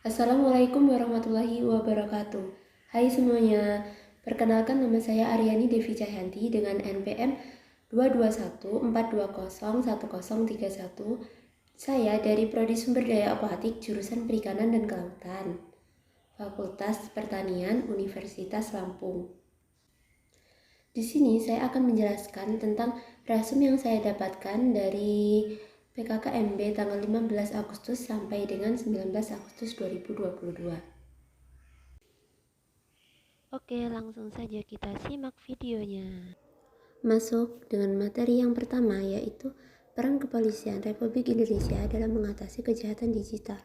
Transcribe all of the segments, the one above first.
Assalamualaikum warahmatullahi wabarakatuh. Hai semuanya, perkenalkan nama saya Aryani Devi Cahyanti dengan NPM 22142011031. Saya dari Prodi Sumber Daya Aquatik jurusan Perikanan dan Kelautan, Fakultas Pertanian Universitas Lampung. Di sini saya akan menjelaskan tentang reasum yang saya dapatkan dari PKKMB tanggal 15 Agustus sampai dengan 19 Agustus 2022. Oke, langsung saja kita simak videonya. Masuk dengan materi yang pertama, yaitu peran Kepolisian Republik Indonesia dalam mengatasi kejahatan digital.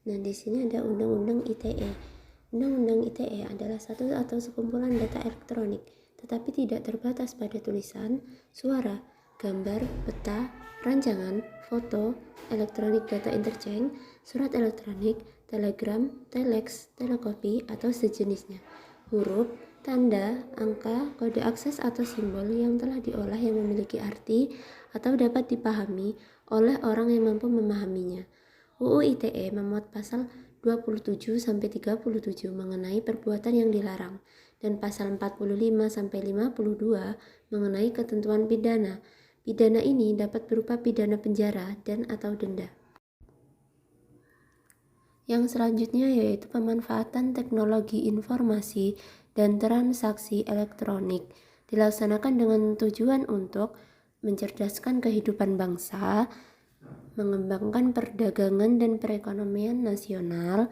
Nah, di sini ada Undang-Undang ITE. Undang-Undang ITE adalah satu atau sekumpulan data elektronik, tetapi tidak terbatas pada tulisan, suara, gambar, peta, rancangan, foto, elektronik data interchange, surat elektronik, telegram, telex, telekopi, atau sejenisnya, huruf, tanda, angka, kode akses atau simbol yang telah diolah yang memiliki arti atau dapat dipahami oleh orang yang mampu memahaminya. UU ITE memuat pasal 27-37 mengenai perbuatan yang dilarang dan pasal 45-52 mengenai ketentuan pidana. Pidana ini dapat berupa pidana penjara dan atau denda. Yang selanjutnya yaitu pemanfaatan teknologi informasi dan transaksi elektronik dilaksanakan dengan tujuan untuk mencerdaskan kehidupan bangsa, mengembangkan perdagangan dan perekonomian nasional,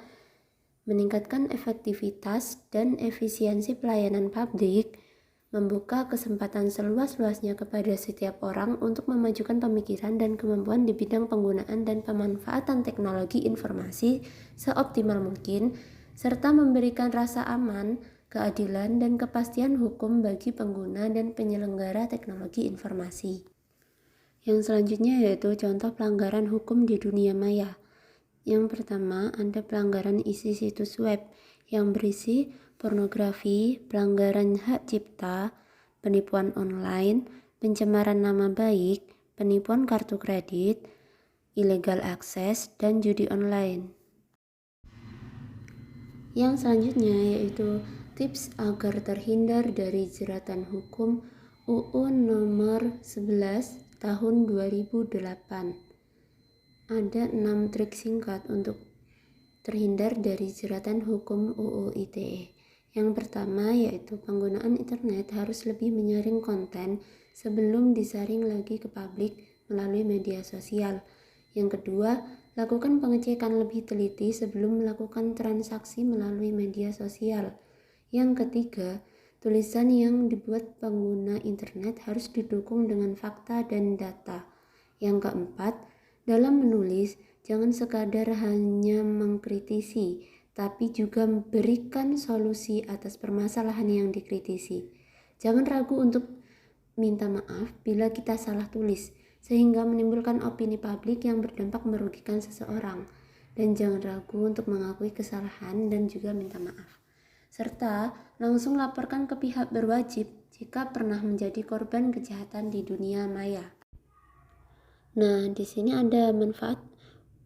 meningkatkan efektivitas dan efisiensi pelayanan publik, membuka kesempatan seluas-luasnya kepada setiap orang untuk memajukan pemikiran dan kemampuan di bidang penggunaan dan pemanfaatan teknologi informasi seoptimal mungkin, serta memberikan rasa aman, keadilan, dan kepastian hukum bagi pengguna dan penyelenggara teknologi informasi. Yang selanjutnya yaitu contoh pelanggaran hukum di dunia maya. Yang pertama, ada pelanggaran isi situs web yang berisi pornografi, pelanggaran hak cipta, penipuan online, pencemaran nama baik, penipuan kartu kredit, illegal access, dan judi online. Yang selanjutnya yaitu tips agar terhindar dari jeratan hukum UU nomor 11 tahun 2008. Ada 6 trik singkat untuk terhindar dari jeratan hukum UU ITE. Yang pertama yaitu penggunaan internet harus lebih menyaring konten sebelum disaring lagi ke publik melalui media sosial. Yang kedua, lakukan pengecekan lebih teliti sebelum melakukan transaksi melalui media sosial. Yang ketiga, tulisan yang dibuat pengguna internet harus didukung dengan fakta dan data. Yang keempat, dalam menulis, jangan sekadar hanya mengkritisi, tapi juga memberikan solusi atas permasalahan yang dikritisi. Jangan ragu untuk minta maaf bila kita salah tulis, sehingga menimbulkan opini publik yang berdampak merugikan seseorang. Dan jangan ragu untuk mengakui kesalahan dan juga minta maaf. Serta langsung laporkan ke pihak berwajib jika pernah menjadi korban kejahatan di dunia maya. Nah, di sini ada manfaat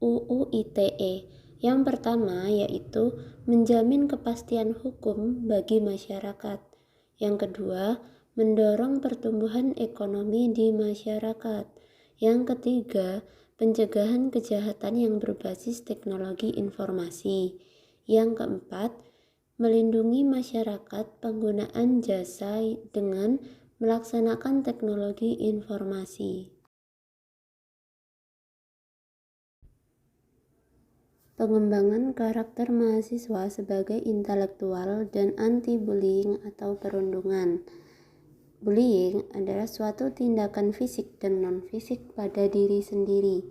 UU ITE. Yang pertama yaitu menjamin kepastian hukum bagi masyarakat. Yang kedua, mendorong pertumbuhan ekonomi di masyarakat. Yang ketiga, pencegahan kejahatan yang berbasis teknologi informasi. Yang keempat, melindungi masyarakat penggunaan jasa dengan melaksanakan teknologi informasi. Pengembangan karakter mahasiswa sebagai intelektual dan anti-bullying atau perundungan. Bullying adalah suatu tindakan fisik dan non-fisik pada diri sendiri.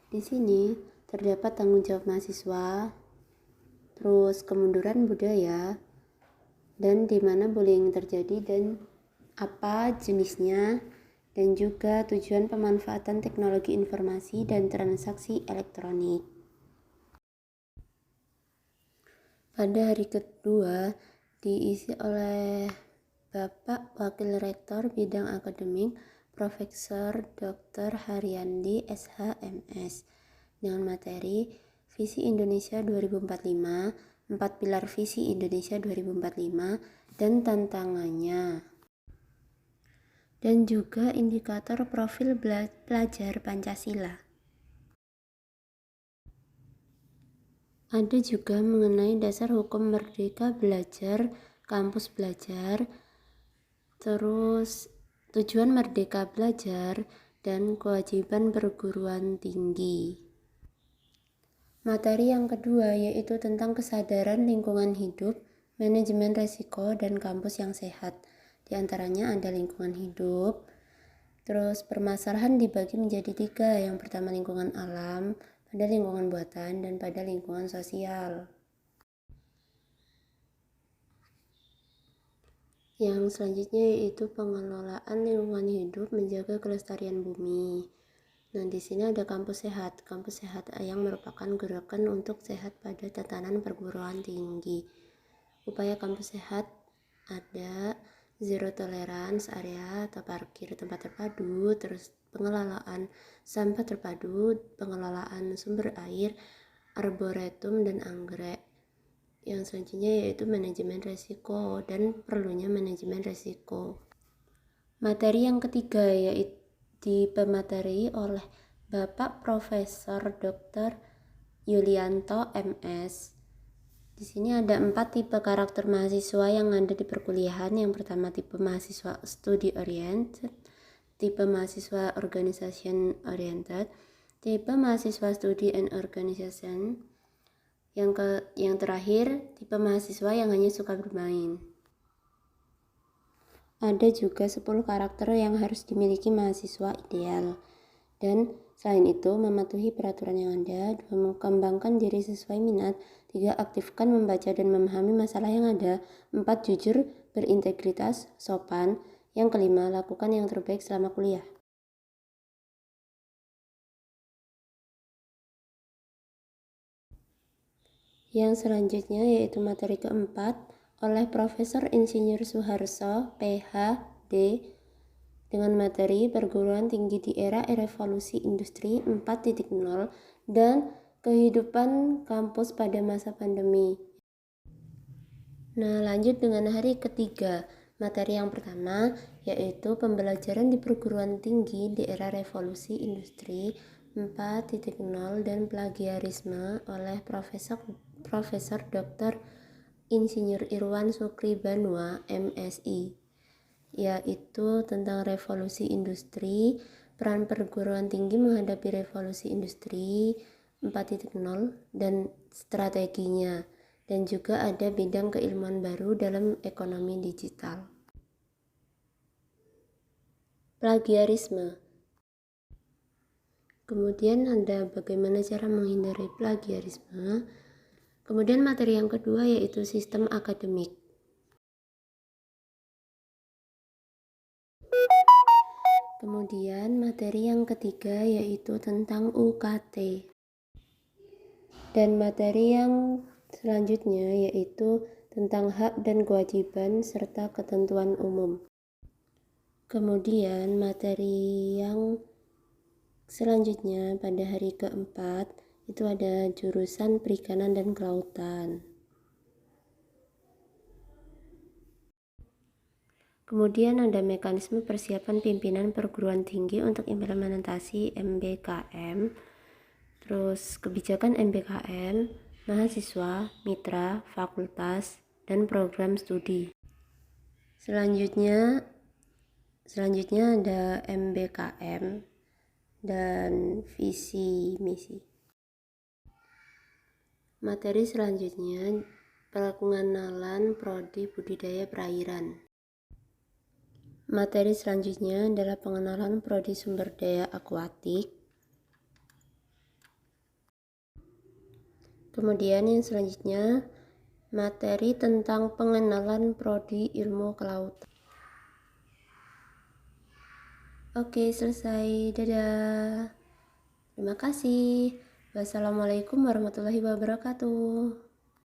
Di sini terdapat tanggung jawab mahasiswa, terus kemunduran budaya, dan di mana bullying terjadi dan apa jenisnya, dan juga tujuan pemanfaatan teknologi informasi dan transaksi elektronik. Pada hari kedua diisi oleh Bapak Wakil Rektor Bidang Akademik Profesor Dr. Haryandi SHMS dengan materi Visi Indonesia 2045, 4 pilar Visi Indonesia 2045, dan tantangannya. Dan juga indikator profil pelajar Pancasila. Ada juga mengenai dasar hukum Merdeka Belajar, kampus belajar, terus tujuan Merdeka Belajar, dan kewajiban perguruan tinggi. Materi yang kedua yaitu tentang kesadaran lingkungan hidup, manajemen risiko, dan kampus yang sehat. Di antaranya ada lingkungan hidup, terus permasalahan dibagi menjadi 3. Yang pertama lingkungan alam, pada lingkungan buatan, dan pada lingkungan sosial. Yang selanjutnya yaitu pengelolaan lingkungan hidup, menjaga kelestarian bumi. Nah, di sini ada kampus sehat. Kampus sehat yang merupakan gerakan untuk sehat pada tatanan perguruan tinggi. Upaya kampus sehat ada zero tolerance area atau parkir tempat terpadu, terus pengelolaan sampah terpadu, pengelolaan sumber air, arboretum, dan anggrek. Yang selanjutnya yaitu manajemen risiko dan perlunya manajemen risiko. Materi yang ketiga yaitu dipemateri oleh Bapak Profesor Dr. Yulianto MS. Di sini ada 4 tipe karakter mahasiswa yang ada di perkuliahan. Yang pertama tipe mahasiswa study oriented, tipe mahasiswa organization oriented, tipe mahasiswa study and organization. Yang terakhir tipe mahasiswa yang hanya suka bermain. Ada juga 10 karakter yang harus dimiliki mahasiswa ideal. Dan selain itu, mematuhi peraturan yang ada, 2. Mengembangkan diri sesuai minat, 3. Aktifkan membaca dan memahami masalah yang ada, 4. Jujur, berintegritas, sopan, yang kelima, lakukan yang terbaik selama kuliah. Yang selanjutnya yaitu materi keempat oleh Profesor Insinyur Suharso, PhD, dengan materi perguruan tinggi di era revolusi industri 4.0 dan kehidupan kampus pada masa pandemi. Nah, lanjut dengan hari ketiga. Materi yang pertama yaitu pembelajaran di perguruan tinggi di era revolusi industri 4.0 dan plagiarisme oleh Profesor Dr. Insinyur Irwan Sukri Banua, MSI, yaitu tentang revolusi industri, peran perguruan tinggi menghadapi revolusi industri 4.0 dan strateginya, dan juga ada bidang keilmuan baru dalam ekonomi digital. Plagiarisme. Kemudian ada bagaimana cara menghindari plagiarisme. Kemudian materi yang kedua yaitu sistem akademik. Kemudian materi yang ketiga yaitu tentang UKT. Dan materi yang selanjutnya yaitu tentang hak dan kewajiban serta ketentuan umum. Kemudian materi yang selanjutnya pada hari keempat itu ada jurusan perikanan dan kelautan. Kemudian ada mekanisme persiapan pimpinan perguruan tinggi untuk implementasi MBKM. Terus kebijakan MBKM, mahasiswa, mitra, fakultas, dan program studi. Selanjutnya ada MBKM dan visi misi. Materi selanjutnya pengenalan prodi budidaya perairan. Materi selanjutnya adalah pengenalan prodi sumber daya akuatik. Kemudian yang selanjutnya materi tentang pengenalan prodi ilmu kelautan. Oke, selesai. Dadah. Terima kasih. Wassalamualaikum warahmatullahi wabarakatuh.